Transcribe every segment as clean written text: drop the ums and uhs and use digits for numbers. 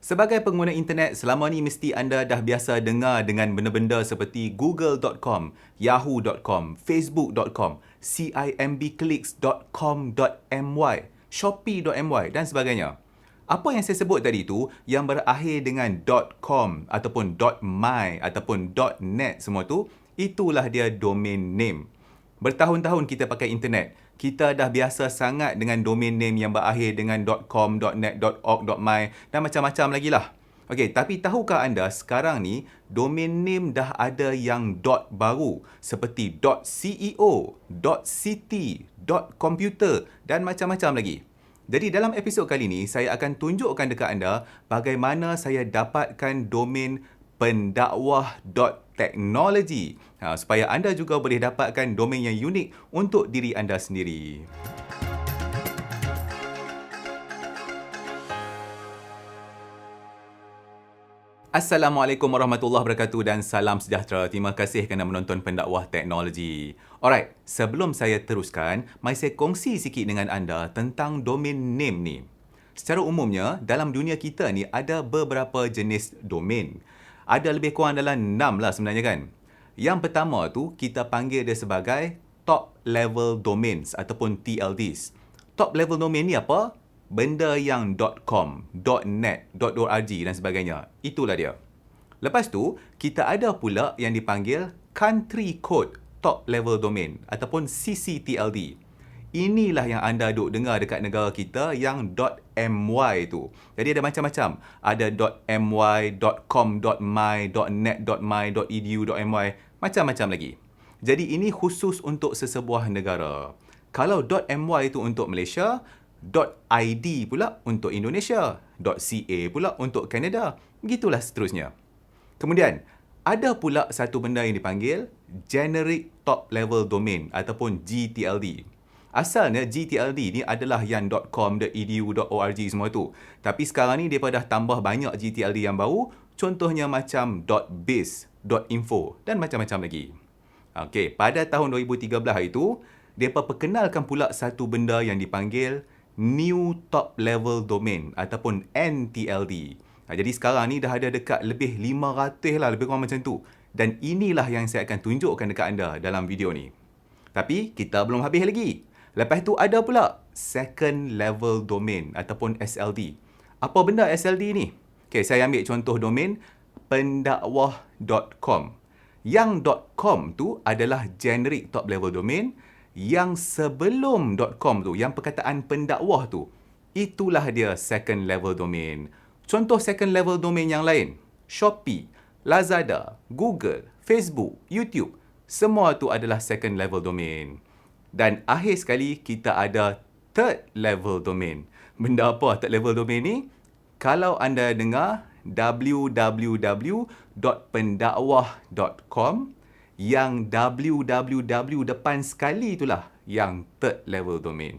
Sebagai pengguna internet, selama ni mesti anda dah biasa dengar dengan benda-benda seperti google.com, yahoo.com, facebook.com, cimbclicks.com.my, shopee.my dan sebagainya. Apa yang saya sebut tadi tu yang berakhir dengan .com ataupun .my ataupun .net semua tu, itulah dia domain name. Bertahun-tahun kita pakai internet. Kita dah biasa sangat dengan domain name yang berakhir dengan .com, .net, .org, .my dan macam-macam lagi lah. Okey, tapi tahukah anda sekarang ni domain name dah ada yang baru seperti .ceo, .city, .computer dan macam-macam lagi. Jadi dalam episod kali ni saya akan tunjukkan dekat anda bagaimana saya dapatkan domain pendakwah.technology supaya anda juga boleh dapatkan domain yang unik untuk diri anda sendiri. Assalamualaikum warahmatullahi wabarakatuh dan salam sejahtera. Terima kasih kerana menonton Pendakwah Teknologi. Alright, sebelum saya teruskan, mari saya kongsi sikit dengan anda tentang domain name ni. Secara umumnya, dalam dunia kita ni ada beberapa jenis domain. Ada lebih kurang dalam 6 lah sebenarnya kan. Yang pertama tu, kita panggil dia sebagai top level domains ataupun TLDs. Top level domain ni apa? Benda yang .com, .net, .org dan sebagainya. Itulah dia. Lepas tu, kita ada pula yang dipanggil country code top level domain ataupun CCTLD. Inilah yang anda duk dengar dekat negara kita yang .my tu. Jadi ada macam-macam. Ada .my, .com, .my, .net, .my, .edu, .my, macam-macam lagi. Jadi ini khusus untuk sesebuah negara. Kalau .my itu untuk Malaysia, .id pula untuk Indonesia, .ca pula untuk Kanada, begitulah seterusnya. Kemudian, ada pula satu benda yang dipanggil Generic Top Level Domain ataupun GTLD. Asalnya GTLD ni adalah yang .com, .edu, .org semua tu. Tapi sekarang ni mereka dah tambah banyak GTLD yang baru, contohnya macam .biz, .info dan macam-macam lagi. Okey, pada tahun 2013 itu, mereka perkenalkan pula satu benda yang dipanggil New Top Level Domain ataupun NTLD. Jadi sekarang ni dah ada dekat lebih 500 lah, lebih kurang macam tu. Dan inilah yang saya akan tunjukkan dekat anda dalam video ni. Tapi kita belum habis lagi. Lepas tu ada pula Second Level Domain ataupun SLD. Apa benda SLD ni? Okay, saya ambil contoh domain pendakwah.com. Yang .com tu adalah Generic Top Level Domain. Yang sebelum .com tu, yang perkataan pendakwah tu, itulah dia second level domain. Contoh second level domain yang lain, Shopee, Lazada, Google, Facebook, YouTube, semua tu adalah second level domain. Dan akhir sekali, kita ada third level domain. Benda apa third level domain ni? Kalau anda dengar www.pendakwah.com, yang www depan sekali itulah yang third level domain.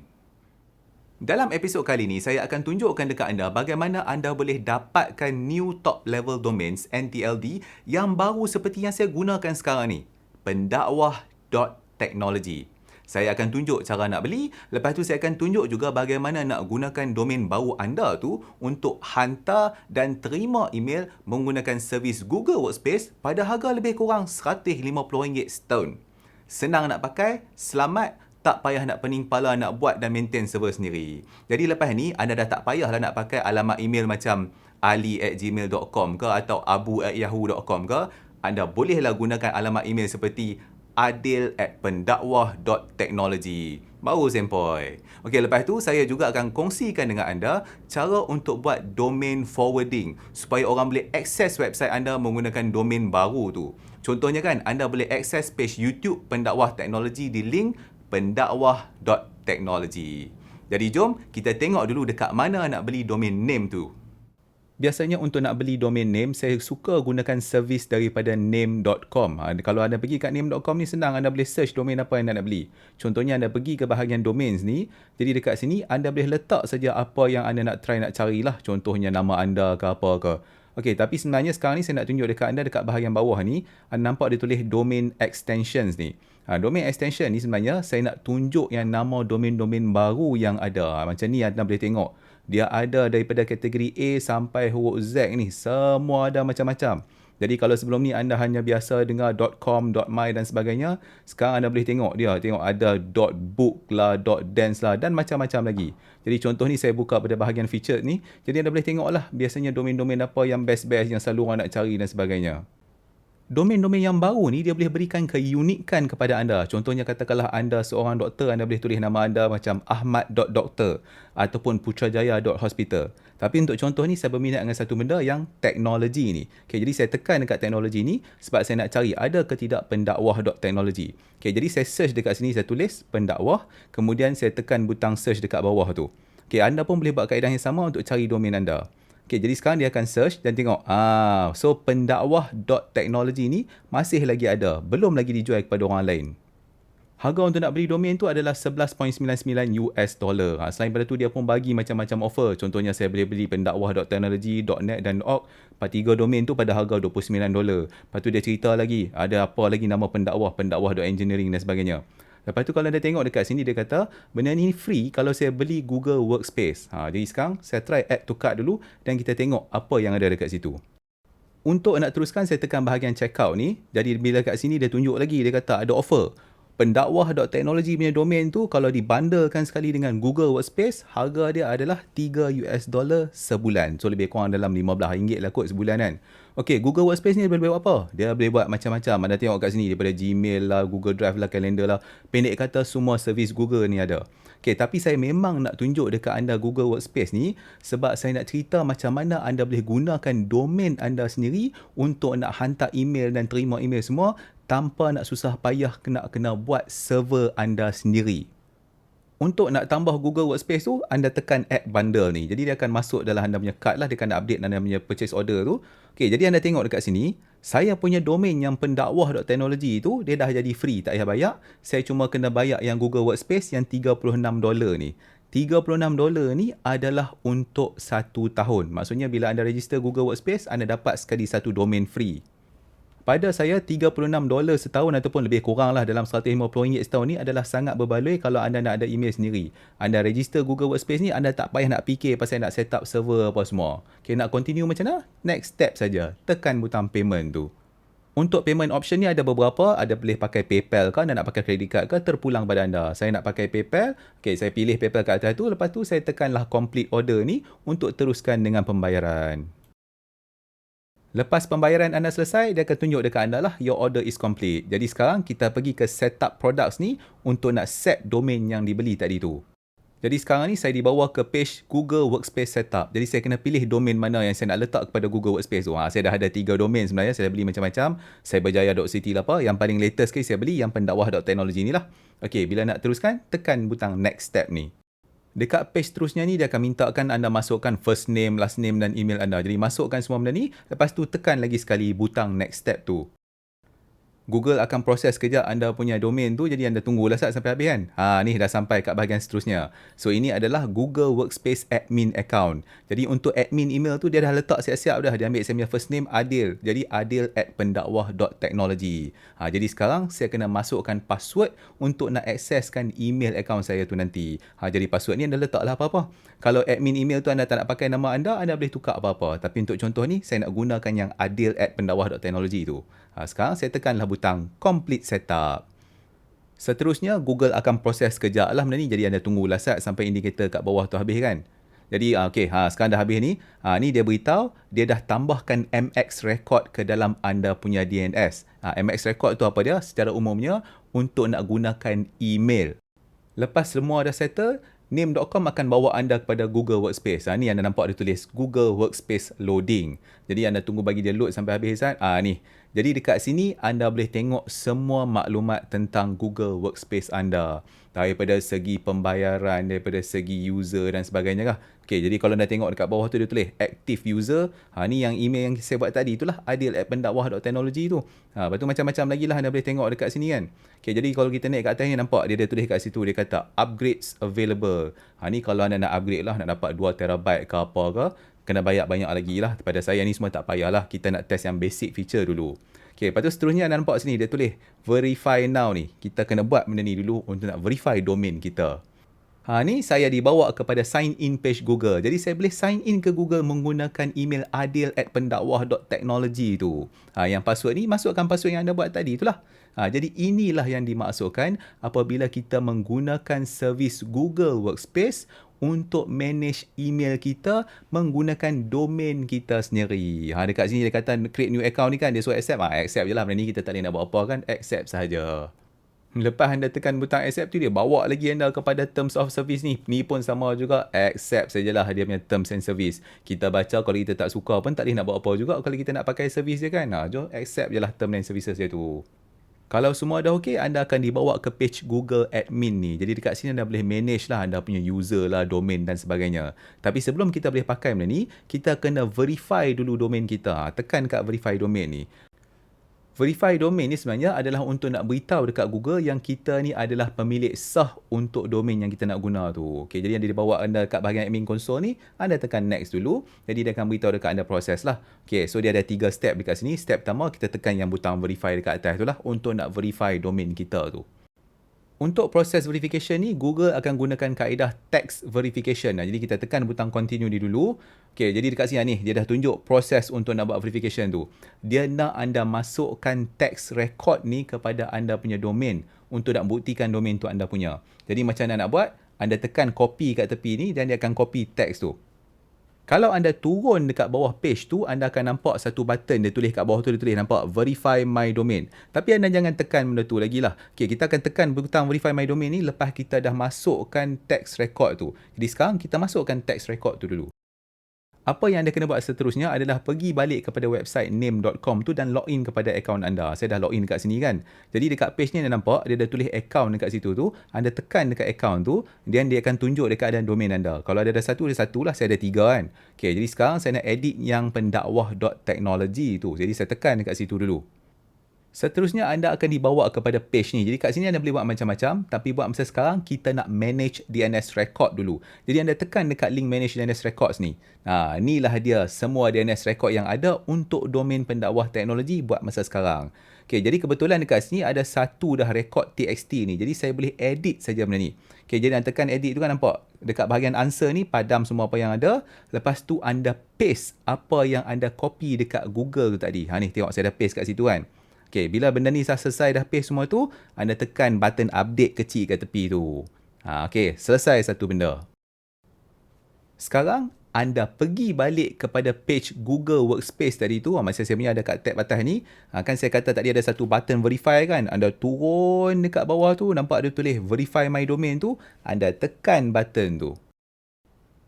Dalam episod kali ini, saya akan tunjukkan dekat anda bagaimana anda boleh dapatkan new top level domains NTLD yang baru seperti yang saya gunakan sekarang ni. Pendakwah.technology. Saya akan tunjuk cara nak beli, lepas tu saya akan tunjuk juga bagaimana nak gunakan domain baru anda tu untuk hantar dan terima email menggunakan servis Google Workspace pada harga lebih kurang RM150 setahun. Senang nak pakai, selamat, tak payah nak pening kepala nak buat dan maintain server sendiri. Jadi lepas ni, anda dah tak payahlah nak pakai alamat email macam ali@gmail.com ke atau abu@yahoo.com ke. Anda bolehlah gunakan alamat email seperti adil@pendakwah.technology. Baru sempoi. Okey, lepas tu saya juga akan kongsikan dengan anda cara untuk buat domain forwarding supaya orang boleh akses website anda menggunakan domain baru tu. Contohnya kan, anda boleh akses page YouTube Pendakwah Teknologi di link pendakwah.technology. Jadi jom kita tengok dulu dekat mana nak beli domain name tu. Biasanya untuk nak beli domain name, saya suka gunakan servis daripada name.com. Kalau anda pergi kat name.com ni senang, anda boleh search domain apa yang anda nak beli. Contohnya anda pergi ke bahagian domains ni, jadi dekat sini anda boleh letak saja apa yang anda nak try nak carilah. Contohnya nama anda ke apa ke. Okey, tapi sebenarnya sekarang ni saya nak tunjuk dekat anda dekat bahagian bawah ni, anda nampak dia tulis domain extensions ni. Domain extension ni sebenarnya saya nak tunjuk yang nama domain-domain baru yang ada. Macam ni anda boleh tengok. Dia ada daripada kategori A sampai huruf Z ni. Semua ada macam-macam. Jadi kalau sebelum ni anda hanya biasa dengar .com, .my dan sebagainya, sekarang anda boleh tengok dia. Tengok ada .book lah, .dance lah dan macam-macam lagi. Jadi contoh ni saya buka pada bahagian featured ni. Jadi anda boleh tengok lah biasanya domain-domain apa yang best-best yang selalu orang nak cari dan sebagainya. Domain-domain yang baru ni dia boleh berikan keunikan kepada anda. Contohnya katakanlah anda seorang doktor, anda boleh tulis nama anda macam ahmad.doktor ataupun putrajaya.hospital. Tapi untuk contoh ni saya berminat dengan satu benda yang teknologi ni. Okay, jadi saya tekan dekat teknologi ni sebab saya nak cari ada ke tidak pendakwah.teknologi. Okay, jadi saya search dekat sini, saya tulis pendakwah, kemudian saya tekan butang search dekat bawah tu. Okay, anda pun boleh buat kaedah yang sama untuk cari domain anda. Okay, jadi sekarang dia akan search dan tengok. So pendakwah.teknologi ni masih lagi ada. Belum lagi dijual kepada orang lain. Harga untuk nak beli domain tu adalah $11.99 US. Selain pada tu dia pun bagi macam-macam offer. Contohnya saya boleh beli pendakwah.teknologi, .net dan .org. Lepas 3 domain tu pada harga $29. Lepas tu dia cerita lagi. Ada apa lagi nama pendakwah, pendakwah.engineering dan sebagainya. Lepas tu kalau anda tengok dekat sini dia kata benda ni free kalau saya beli Google Workspace. Jadi sekarang saya try add to cart dulu dan kita tengok apa yang ada dekat situ. Untuk nak teruskan saya tekan bahagian checkout ni. Jadi bila kat sini dia tunjuk lagi, dia kata ada offer. Pendakwah.teknologi punya domain tu kalau dibundlekan sekali dengan Google Workspace, harga dia adalah $3 sebulan. So lebih kurang dalam RM15 lah kot sebulan kan. Okey, Google Workspace ni boleh buat apa? Dia boleh buat macam-macam. Anda tengok kat sini daripada Gmail lah, Google Drive lah, kalender lah. Pendek kata semua servis Google ni ada. Okey, tapi saya memang nak tunjuk dekat anda Google Workspace ni sebab saya nak cerita macam mana anda boleh gunakan domain anda sendiri untuk nak hantar email dan terima email semua tanpa nak susah payah kena buat server anda sendiri. Untuk nak tambah Google Workspace tu, anda tekan add bundle ni. Jadi dia akan masuk dalam anda punya cart lah, dia akan update anda punya purchase order tu. Okey, jadi anda tengok dekat sini, saya punya domain yang pendakwah.teknologi tu, dia dah jadi free, tak payah bayar. Saya cuma kena bayar yang Google Workspace yang $36 ni. $36 ni adalah untuk 1 tahun. Maksudnya bila anda register Google Workspace, anda dapat sekali satu domain free. Pada saya $36 setahun ataupun lebih kurang lah dalam RM150 setahun ni adalah sangat berbaloi kalau anda nak ada email sendiri. Anda register Google Workspace ni, anda tak payah nak fikir pasal nak set up server apa semua. Okay, nak continue macam mana? Next step saja. Tekan butang payment tu. Untuk payment option ni ada beberapa. Ada boleh pakai PayPal ke, anda nak pakai credit card ke, terpulang pada anda. Saya nak pakai PayPal. Okay, saya pilih PayPal kat atas tu. Lepas tu saya tekanlah complete order ni untuk teruskan dengan pembayaran. Lepas pembayaran anda selesai, dia akan tunjuk dekat anda lah, your order is complete. Jadi sekarang kita pergi ke setup products ni untuk nak set domain yang dibeli tadi tu. Jadi sekarang ni saya dibawa ke page Google Workspace Setup. Jadi saya kena pilih domain mana yang saya nak letak kepada Google Workspace tu. Saya dah ada 3 domain sebenarnya, saya dah beli macam-macam. Cyberjaya.city lah apa. Yang paling latest sekali saya beli yang pendakwah.teknologi ni lah. Okey, bila nak teruskan, tekan butang next step ni. Dekat page terusnya ni, dia akan mintakan anda masukkan first name, last name dan email anda. Jadi masukkan semua benda ni, lepas tu tekan lagi sekali butang next step tu. Google akan proses kejap anda punya domain tu, jadi anda tunggulah sampai habis kan. Ni dah sampai kat bahagian seterusnya. So ini adalah Google Workspace admin account. Jadi untuk admin email tu dia dah letak siap-siap dah. Dia ambil saya punya first name Adil. Jadi adil@pendakwah.teknologi. Jadi sekarang saya kena masukkan password untuk nak akseskan email account saya tu nanti. Jadi password ni anda letaklah apa-apa. Kalau admin email tu anda tak nak pakai nama anda boleh tukar apa-apa. Tapi untuk contoh ni saya nak gunakan yang adil@pendakwah.teknologi tu. Sekarang saya tekanlah butang complete setup. Seterusnya Google akan proses kejap lah benda ni. Jadi anda tunggulah sampai indikator kat bawah tu habis kan. Jadi sekarang dah habis ni. Ni dia beritahu dia dah tambahkan MX record ke dalam anda punya DNS. MX record tu apa dia? Secara umumnya untuk nak gunakan email. Lepas semua dah settle, name.com akan bawa anda kepada Google Workspace. Ni anda nampak dia tulis Google Workspace loading. Jadi anda tunggu bagi dia load sampai habis kan. Ni. Jadi dekat sini anda boleh tengok semua maklumat tentang Google Workspace anda. Daripada segi pembayaran, daripada segi user dan sebagainya lah. Okay, jadi kalau anda tengok dekat bawah tu dia tulis active user. Ni yang email yang saya buat tadi itulah adil@pendakwah.teknologi tu. Lepas tu macam-macam lagi lah anda boleh tengok dekat sini kan. Okay, jadi kalau kita naik kat atas ni nampak dia tulis kat situ. Dia kata upgrades available. Ni kalau anda nak upgrade lah, nak dapat 2 terabyte ke apa ke, kena bayar banyak lagi lah. Pada saya ni semua tak payahlah. Kita nak test yang basic feature dulu. Okay, lepas tu seterusnya anda nampak sini dia tulis verify now ni. Kita kena buat benda ni dulu untuk nak verify domain kita. Ni saya dibawa kepada sign in page Google. Jadi saya boleh sign in ke Google menggunakan email adil@pendakwah.technology tu. Yang password ni, masukkan password yang anda buat tadi itulah. Jadi inilah yang dimaksudkan apabila kita menggunakan servis Google Workspace untuk manage email kita menggunakan domain kita sendiri. Dekat sini dia kata create new account ni kan, dia suruh accept. Accept je lah. Benda ni kita tak boleh nak buat apa kan, accept sahaja. Lepas anda tekan butang accept tu, dia bawa lagi anda kepada terms of service ni. Ni pun sama juga, accept sajalah dia punya terms and service. Kita baca, kalau kita tak suka pun tak boleh nak buat apa juga kalau kita nak pakai servis dia kan. Jom accept je lah term and services dia tu. Kalau semua dah okey, anda akan dibawa ke page Google Admin ni. Jadi dekat sini anda boleh manage lah anda punya user lah, domain dan sebagainya. Tapi sebelum kita boleh pakai benda ni, kita kena verify dulu domain kita. Tekan kat verify domain ni. Verify domain ni sebenarnya adalah untuk nak beritahu dekat Google yang kita ni adalah pemilik sah untuk domain yang kita nak guna tu. Okey, jadi yang dia bawa anda kat bahagian admin console ni, anda tekan next dulu. Jadi dia akan beritahu dekat anda proses lah. Okey, so dia ada 3 step dekat sini. Step pertama, kita tekan yang butang verify dekat atas tu lah untuk nak verify domain kita tu. Untuk proses verification ni, Google akan gunakan kaedah text verification. Jadi kita tekan butang continue ni dulu. Okey, jadi dekat sini ni, dia dah tunjuk proses untuk nak buat verification tu. Dia nak anda masukkan text record ni kepada anda punya domain untuk nak buktikan domain tu anda punya. Jadi macam mana nak buat? Anda tekan copy kat tepi ni dan dia akan copy text tu. Kalau anda turun dekat bawah page tu, anda akan nampak satu button dia tulis kat bawah tu, dia tulis nampak verify my domain. Tapi anda jangan tekan benda tu lagi lah. Okay, kita akan tekan butang verify my domain ni lepas kita dah masukkan text record tu. Jadi sekarang kita masukkan text record tu dulu. Apa yang anda kena buat seterusnya adalah pergi balik kepada website name.com tu dan login kepada akaun anda. Saya dah login dekat sini kan. Jadi dekat page ni anda nampak dia dah tulis akaun dekat situ tu. Anda tekan dekat akaun tu dan dia akan tunjuk dekat ada domain anda. Kalau ada satu, ada satu lah. Saya ada 3 kan. Okay, jadi sekarang saya nak edit yang pendakwah.technology tu. Jadi saya tekan dekat situ dulu. Seterusnya anda akan dibawa kepada page ni. Jadi kat sini anda boleh buat macam-macam. Tapi buat masa sekarang kita nak manage DNS record dulu. Jadi anda tekan dekat link manage DNS records ni. Inilah dia semua DNS record yang ada untuk domain pendakwah teknologi buat masa sekarang. Okay, jadi kebetulan dekat sini ada satu dah record TXT ni. Jadi saya boleh edit saja benda ni. Okay, jadi anda tekan edit tu kan, nampak? Dekat bahagian answer ni padam semua apa yang ada. Lepas tu anda paste apa yang anda copy dekat Google tu tadi. Ni tengok saya dah paste kat situ kan. Okay, bila benda ni dah selesai, dah paste semua tu, anda tekan button update kecil kat tepi tu. Okay, selesai satu benda. Sekarang, anda pergi balik kepada page Google Workspace tadi tu. Masa saya punya ada kat tab atas ni. Kan saya kata tadi ada satu button verify kan. Anda turun dekat bawah tu, nampak ada tulis verify my domain tu. Anda tekan button tu.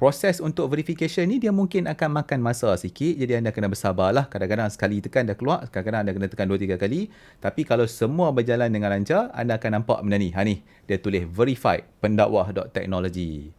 Proses untuk verification ni dia mungkin akan makan masa sikit. Jadi anda kena bersabarlah. Kadang-kadang sekali tekan dah keluar. Kadang-kadang anda kena tekan 2-3 kali. Tapi kalau semua berjalan dengan lancar, anda akan nampak benda ni. Ni, dia tulis verified pendakwah.technology.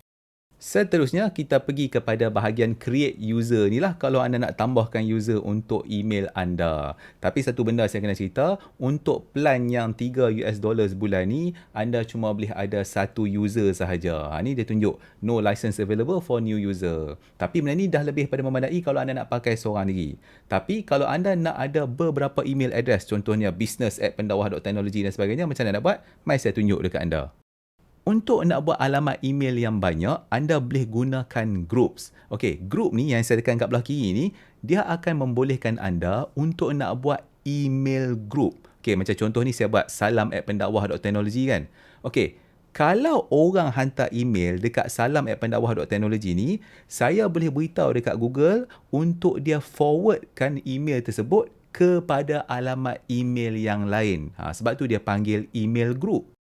Seterusnya, kita pergi kepada bahagian create user ni lah kalau anda nak tambahkan user untuk email anda. Tapi satu benda saya kena cerita, untuk plan yang $3 sebulan ni, anda cuma boleh ada satu user sahaja. Ni dia tunjuk, no license available for new user. Tapi benda ni dah lebih pada memadai kalau anda nak pakai seorang lagi. Tapi kalau anda nak ada beberapa email address, contohnya business@pendakwah.technology dan sebagainya, macam mana nak buat? Mari saya tunjuk dekat anda. Untuk nak buat alamat email yang banyak, anda boleh gunakan groups. Okey, group ni yang saya tekan kat belah kiri ni, dia akan membolehkan anda untuk nak buat email group. Okey, macam contoh ni saya buat salam@pendakwah.technology kan. Okey, kalau orang hantar email dekat salam@pendakwah.technology ni, saya boleh beritahu dekat Google untuk dia forwardkan email tersebut kepada alamat email yang lain. Sebab tu dia panggil email group.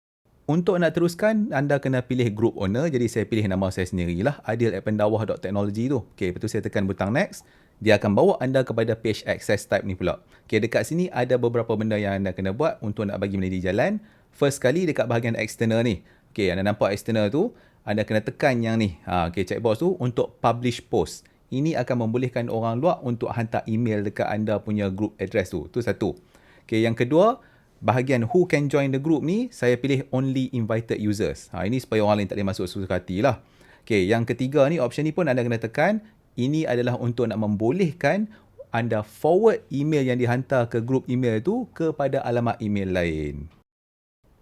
Untuk nak teruskan, anda kena pilih group owner. Jadi saya pilih nama saya sendirilah, adil@pendakwah.technology tu. Okey, lepas tu saya tekan butang next. Dia akan bawa anda kepada page access type ni pula. Okey, dekat sini ada beberapa benda yang anda kena buat untuk nak bagi benda ni jalan. First kali dekat bahagian external ni. Okey, anda nampak external tu, anda kena tekan yang ni. Okey, checkbox tu untuk publish post. Ini akan membolehkan orang luar untuk hantar email dekat anda punya group address tu. Tu satu. Okey, yang kedua, bahagian who can join the group ni, saya pilih only invited users. Ini supaya orang lain tak boleh masuk suka hati lah. Okay, yang ketiga ni, option ni pun anda kena tekan. Ini adalah untuk nak membolehkan anda forward email yang dihantar ke group email tu kepada alamat email lain.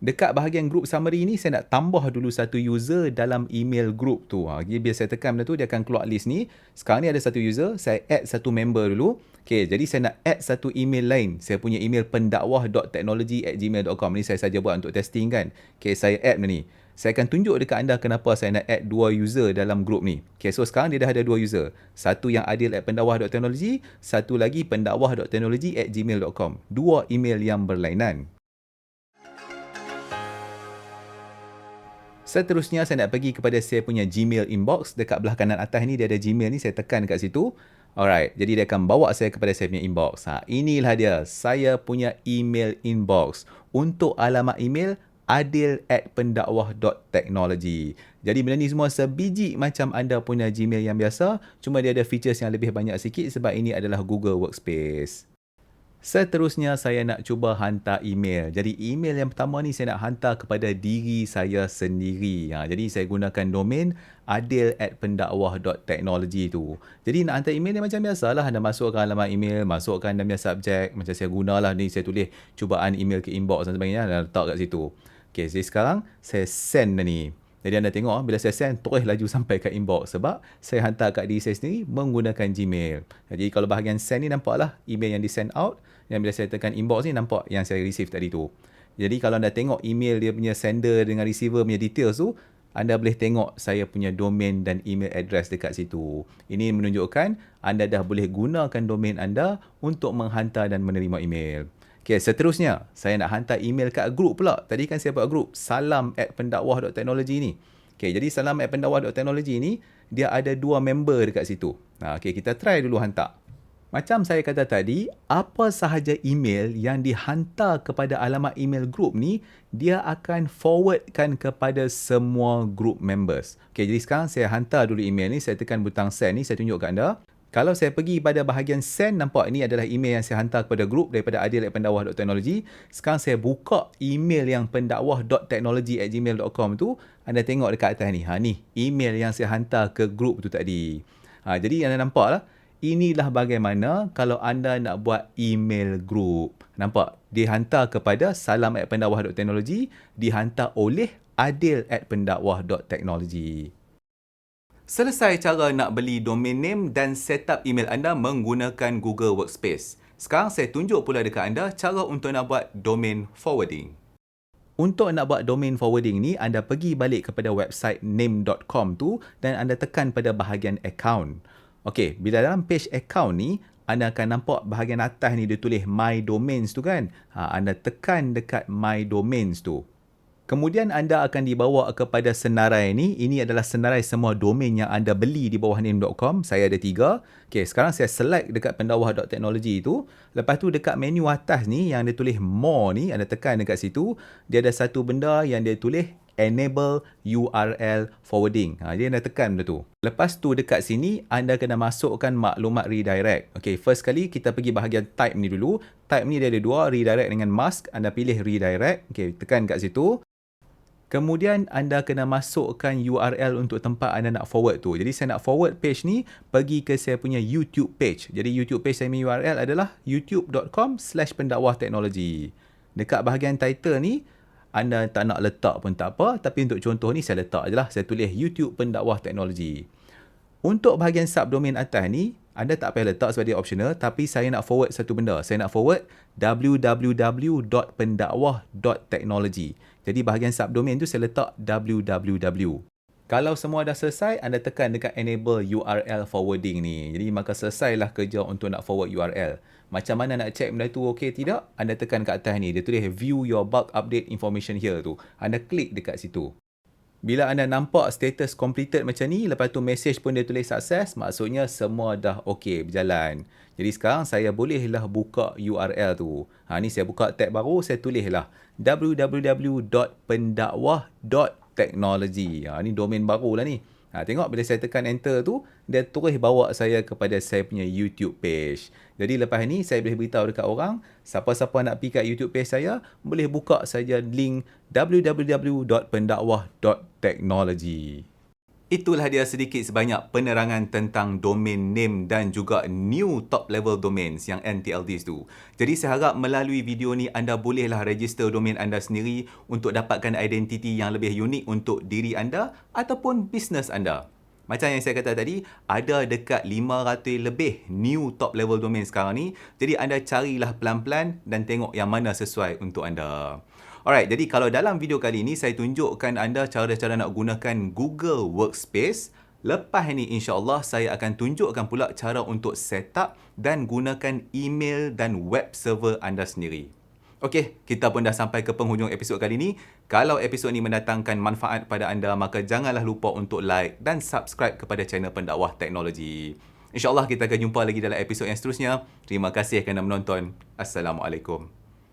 Dekat bahagian group summary ni, saya nak tambah dulu satu user dalam email group tu. Jadi bila saya tekan benda tu, dia akan keluar list ni. Sekarang ni ada satu user, saya add satu member dulu. Okay, jadi saya nak add satu email lain. Saya punya email pendakwah.teknologi@gmail.com. Ni saya saja buat untuk testing kan. Okay, saya add benda ni. Saya akan tunjuk dekat anda kenapa saya nak add dua user dalam group ni. Okay, so sekarang dia dah ada dua user. Satu yang adil@pendakwah.teknologi, satu lagi pendakwah.teknologi@gmail.com. Dua email yang berlainan. Seterusnya, saya nak pergi kepada saya punya Gmail inbox. Dekat belah kanan atas ni, dia ada Gmail ni. Saya tekan dekat situ. Alright, jadi dia akan bawa saya kepada saya punya inbox. Inilah dia. Saya punya email inbox. Untuk alamat email, adil@pendakwah.teknologi. Jadi benda ni semua sebiji macam anda punya Gmail yang biasa. Cuma dia ada features yang lebih banyak sikit sebab ini adalah Google Workspace. Seterusnya, saya nak cuba hantar email. Jadi, email yang pertama ni saya nak hantar kepada diri saya sendiri. Jadi, saya gunakan domain adil@pendakwah.teknologi tu. Jadi, nak hantar email ni macam biasalah. Anda masukkan alamat email, masukkan anda punya subjek. Macam saya gunalah ni, saya tulis cubaan email ke inbox dan sebagainya. Dan letak kat situ. Okay, jadi sekarang saya send ni. Jadi anda tengok bila saya send, terus laju sampai ke inbox sebab saya hantar kat diri saya sendiri menggunakan Gmail. Jadi kalau bahagian send ni nampaklah email yang di send out. Yang bila saya tekan inbox ni nampak yang saya receive tadi tu. Jadi kalau anda tengok email dia punya sender dengan receiver punya details tu, anda boleh tengok saya punya domain dan email address dekat situ. Ini menunjukkan anda dah boleh gunakan domain anda untuk menghantar dan menerima email. Okay, seterusnya, saya nak hantar email kat group pula. Tadi kan saya buat group, salam@pendakwah.teknologi ni. Okay, jadi salam@pendakwah.teknologi ni, dia ada dua member dekat situ. Okay, kita try dulu hantar. Macam saya kata tadi, apa sahaja email yang dihantar kepada alamat email group ni, dia akan forwardkan kepada semua group members. Okay, jadi sekarang saya hantar dulu email ni, saya tekan butang send ni, saya tunjuk kat anda. Kalau saya pergi pada bahagian send, nampak ini adalah email yang saya hantar kepada grup daripada adil@pendakwah.teknologi. Sekarang saya buka email yang pendakwah.teknologi@gmail.com tu. Anda tengok dekat atas ni. Ni email yang saya hantar ke grup tu tadi. Jadi anda nampak lah. Inilah bagaimana kalau anda nak buat email group. Nampak? Dihantar kepada salam@pendakwah.teknologi. Dihantar oleh adil@pendakwah.teknologi. Selesai cara nak beli domain name dan setup email anda menggunakan Google Workspace. Sekarang saya tunjuk pula dekat anda cara untuk nak buat domain forwarding. Untuk nak buat domain forwarding ni, anda pergi balik kepada website name.com tu dan anda tekan pada bahagian account. Okey, bila dalam page account ni, anda akan nampak bahagian atas ni dia tulis My Domains tu kan. Anda tekan dekat My Domains tu. Kemudian anda akan dibawa kepada senarai ni. Ini adalah senarai semua domain yang anda beli di bawah name.com. Saya ada 3. Okey, sekarang saya select dekat pendakwah.teknologi tu. Lepas tu dekat menu atas ni yang dia tulis more ni, anda tekan dekat situ. Dia ada satu benda yang dia tulis Enable URL Forwarding. Dia anda tekan benda tu. Lepas tu dekat sini anda kena masukkan maklumat redirect. Okey, first kali kita pergi bahagian type ni dulu. Type ni dia ada dua, redirect dengan mask. Anda pilih redirect. Okey, tekan kat situ. Kemudian anda kena masukkan URL untuk tempat anda nak forward tu. Jadi saya nak forward page ni pergi ke saya punya YouTube page. Jadi YouTube page saya punya URL adalah youtube.com/pendakwahteknologi. Dekat bahagian title ni, anda tak nak letak pun tak apa. Tapi untuk contoh ni saya letak je lah. Saya tulis YouTube Pendakwah Teknologi. Untuk bahagian subdomain atas ni, anda tak payah letak sebab dia optional. Tapi saya nak forward satu benda. Saya nak forward www.pendakwah.teknologi. Jadi bahagian subdomain tu saya letak www. Kalau semua dah selesai, anda tekan dekat Enable URL Forwarding ni. Jadi maka selesailah kerja untuk nak forward URL. Macam mana nak check benda tu okey tidak? Anda tekan kat atas ni. Dia tulis View Your Bulk Update Information Here tu. Anda klik dekat situ. Bila anda nampak status completed macam ni, lepas tu message pun dia tulis sukses, maksudnya semua dah okey berjalan. Jadi sekarang saya bolehlah buka URL tu. Ni saya buka tab baru, saya tulislah www.pendakwah.teknologi. Ni domain baru lah ni. Tengok bila saya tekan enter tu, dia terus bawa saya kepada saya punya YouTube page. Jadi lepas ni saya boleh beritahu dekat orang, siapa-siapa nak pergi kat YouTube page saya, boleh buka saja link www.pendakwah.teknologi. Itulah dia sedikit sebanyak penerangan tentang domain name dan juga new top level domains yang NTLDs tu. Jadi saya harap melalui video ni anda bolehlah register domain anda sendiri untuk dapatkan identiti yang lebih unik untuk diri anda ataupun bisnes anda. Macam yang saya kata tadi, ada dekat 500 lebih new top level domain sekarang ni. Jadi anda carilah pelan-pelan dan tengok yang mana sesuai untuk anda. Alright, jadi kalau dalam video kali ini saya tunjukkan anda cara-cara nak gunakan Google Workspace. Lepas ini insya-Allah saya akan tunjukkan pula cara untuk setup dan gunakan email dan web server anda sendiri. Okey, kita pun dah sampai ke penghujung episod kali ini. Kalau episod ini mendatangkan manfaat pada anda, maka janganlah lupa untuk like dan subscribe kepada channel Pendakwah Teknologi. InsyaAllah kita akan jumpa lagi dalam episod yang seterusnya. Terima kasih kerana menonton. Assalamualaikum.